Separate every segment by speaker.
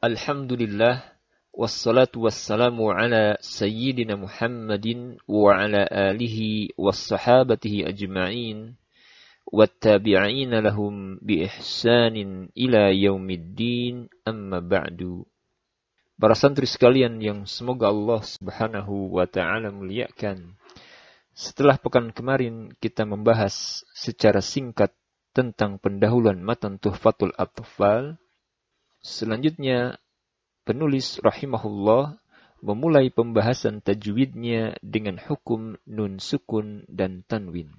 Speaker 1: Alhamdulillah, wassalatu wassalamu ala sayyidina Muhammadin wa ala alihi wassahabatihi ajma'in wattabi'ina lahum bi ihsanin ila yaumiddin, amma ba'du. Para santri sekalian yang semoga Allah Subhanahu wa ta'ala muliakan. Setelah pekan kemarin kita membahas secara singkat tentang pendahuluan matan Tuhfatul Atfal, selanjutnya penulis rahimahullah memulai pembahasan tajwidnya dengan hukum nun sukun dan tanwin.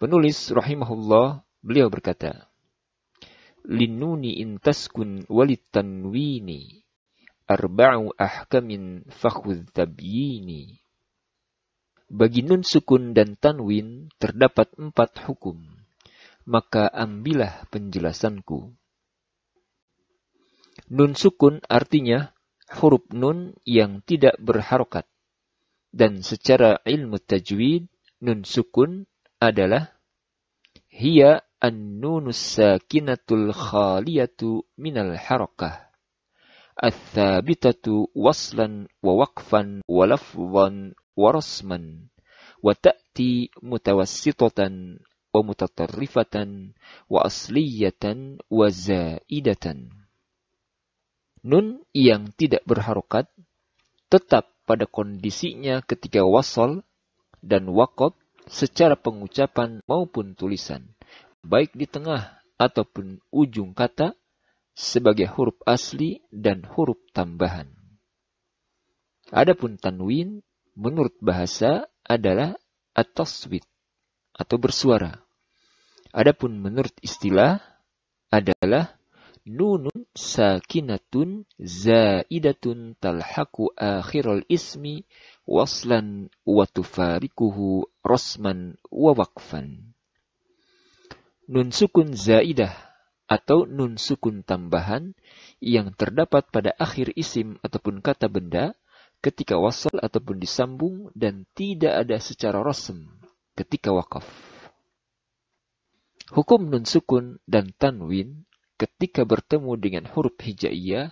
Speaker 1: Penulis rahimahullah, beliau berkata, Linnuni intaskun walit tanwini arba'u ahkamin fakhudh tabyini. Bagi nun sukun dan tanwin terdapat 4 hukum, maka ambillah penjelasanku. Nun sukun artinya huruf nun yang tidak berharokat. Dan secara ilmu tajwid, nun sukun adalah hiya an-nunus sakinatul khaliyatu minal harakah, ats-tsabitatu waslan wa waqfan wa lafzan wa rasman, wa ta'ti mutawassitatan wa mutatarrifatan wa asliyatan wa zaidatan. Nun yang tidak berharokat tetap pada kondisinya ketika wasal dan waqaf secara pengucapan maupun tulisan, baik di tengah ataupun ujung kata sebagai huruf asli dan huruf tambahan. Adapun tanwin menurut bahasa adalah at-taswit atau bersuara. Adapun menurut istilah adalah nunun sakinatun zaidatun talhaku akhiral ismi waslan wa tufarikuhu rasman wa waqfan. Nun sukun zaidah atau nun sukun tambahan yang terdapat pada akhir isim ataupun kata benda ketika wasal ataupun disambung dan tidak ada secara rasm ketika waqaf. Hukum nun sukun dan tanwin ketika bertemu dengan huruf hijaiyah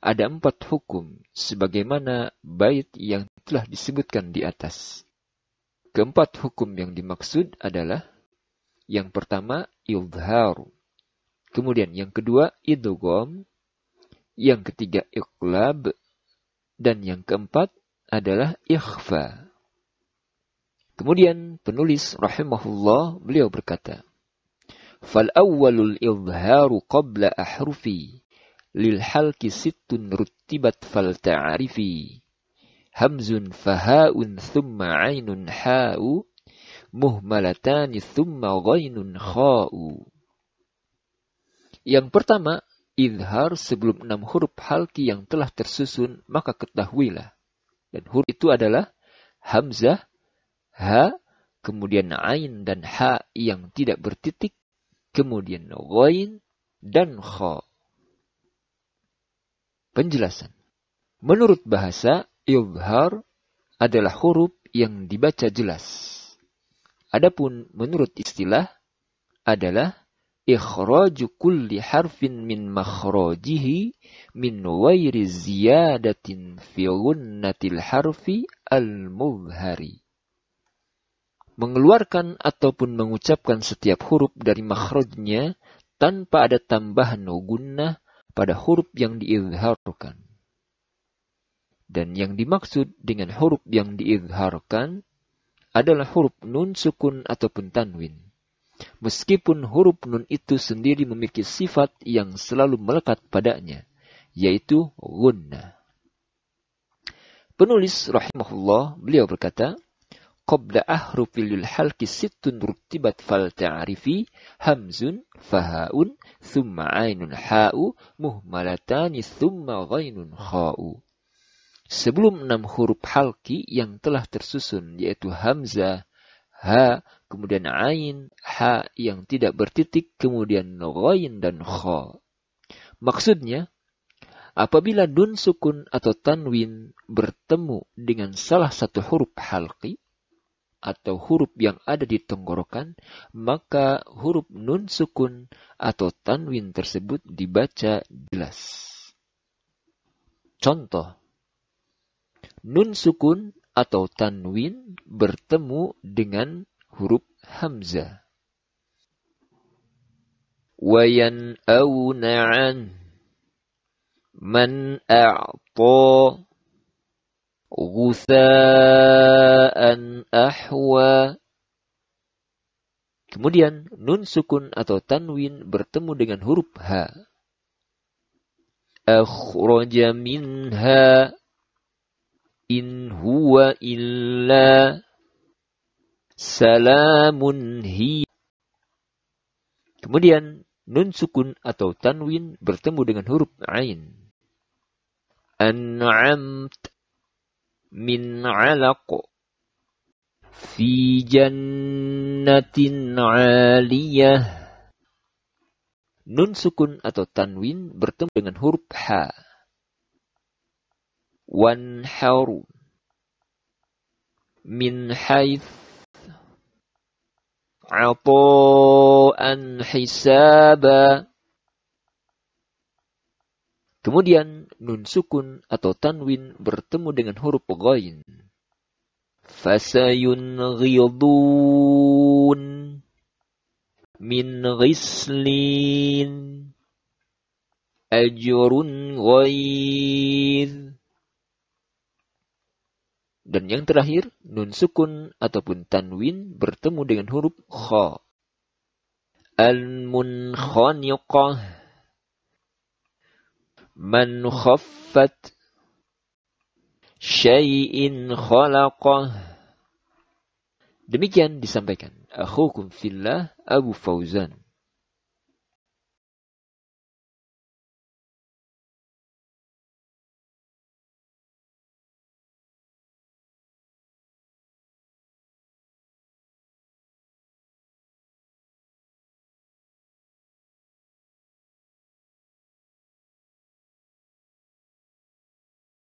Speaker 1: ada 4 hukum sebagaimana bait yang telah disebutkan di atas. Keempat hukum yang dimaksud adalah yang pertama idhar, kemudian yang kedua idgham, yang ketiga iqlab, dan yang keempat adalah ikhfa. Kemudian penulis rahimahullah beliau berkata, فالأول الإظهار قبل أحرفي للحلق 6 رتبت فلتعرفي همز فهاء ثم عين حاء مهملتان ثم غين خاء. Yang pertama, izhar sebelum 6 huruf halki yang telah tersusun, maka ketahuilah. Dan huruf itu adalah hamzah, ha, kemudian ain dan ha yang tidak bertitik, kemudian ghain dan kha. Penjelasan. Menurut bahasa, izhar adalah huruf yang dibaca jelas. Adapun menurut istilah adalah ikhraju kulli harfin min makhrajihi min ghairi ziyadatin fi ghunnatil harfi al-mudhari. Mengeluarkan ataupun mengucapkan setiap huruf dari makhrajnya tanpa ada tambahan gunnah pada huruf yang diizharkan. Dan yang dimaksud dengan huruf yang diizharkan adalah huruf nun sukun ataupun tanwin. Meskipun huruf nun itu sendiri memiliki sifat yang selalu melekat padanya, yaitu gunnah. Penulis rahimahullah beliau berkata, qabla ahrufil halqi 6 rutibat fal ta'rifi hamzun fahaun thumma ainun ha'u muhmalatani thumma ghainun kha'u. Sebelum 6 huruf halqi yang telah tersusun yaitu hamzah, ha, kemudian ain, ha yang tidak bertitik, kemudian ghain dan kha. Maksudnya, apabila nun sukun atau tanwin bertemu dengan salah satu huruf halqi atau huruf yang ada di tenggorokan, maka huruf nun sukun atau tanwin tersebut dibaca jelas. Contoh, nun sukun atau tanwin bertemu dengan huruf hamzah. وَيَنْأَوْنَ عَنْهُ مَنْ أَعْطَى غُثَاءً أَحْوَى. Kemudian nun sukun atau tanwin bertemu dengan huruf ha. أَخْرَجَ مِنْهَا إِنْ هُوَ إِلَّا سَلَامٌ هِيَ. Kemudian nun sukun atau tanwin bertemu dengan huruf ain. أَنْعَمْتَ مِنْ عَلَقٍ فِي جَنَّةٍ عَالِيَةٍ. Nun sukun atau tanwin bertemu dengan huruf ha. وَانْحَرُ مِنْ حَيْثُ عَطَاءً حِسَابًا. Kemudian nun sukun atau tanwin bertemu dengan huruf ghain. فَسَيُنْغِضُونَ مِنْ غِسْلٍ أَجْرٌ غَيْرٌ. Dan yang terakhir, nun sukun ataupun tanwin bertemu dengan huruf kha. Al-munkhaniqah man khaffat syai'in khalaqah. Demikian disampaikan akhukum fillah Abu Fauzan.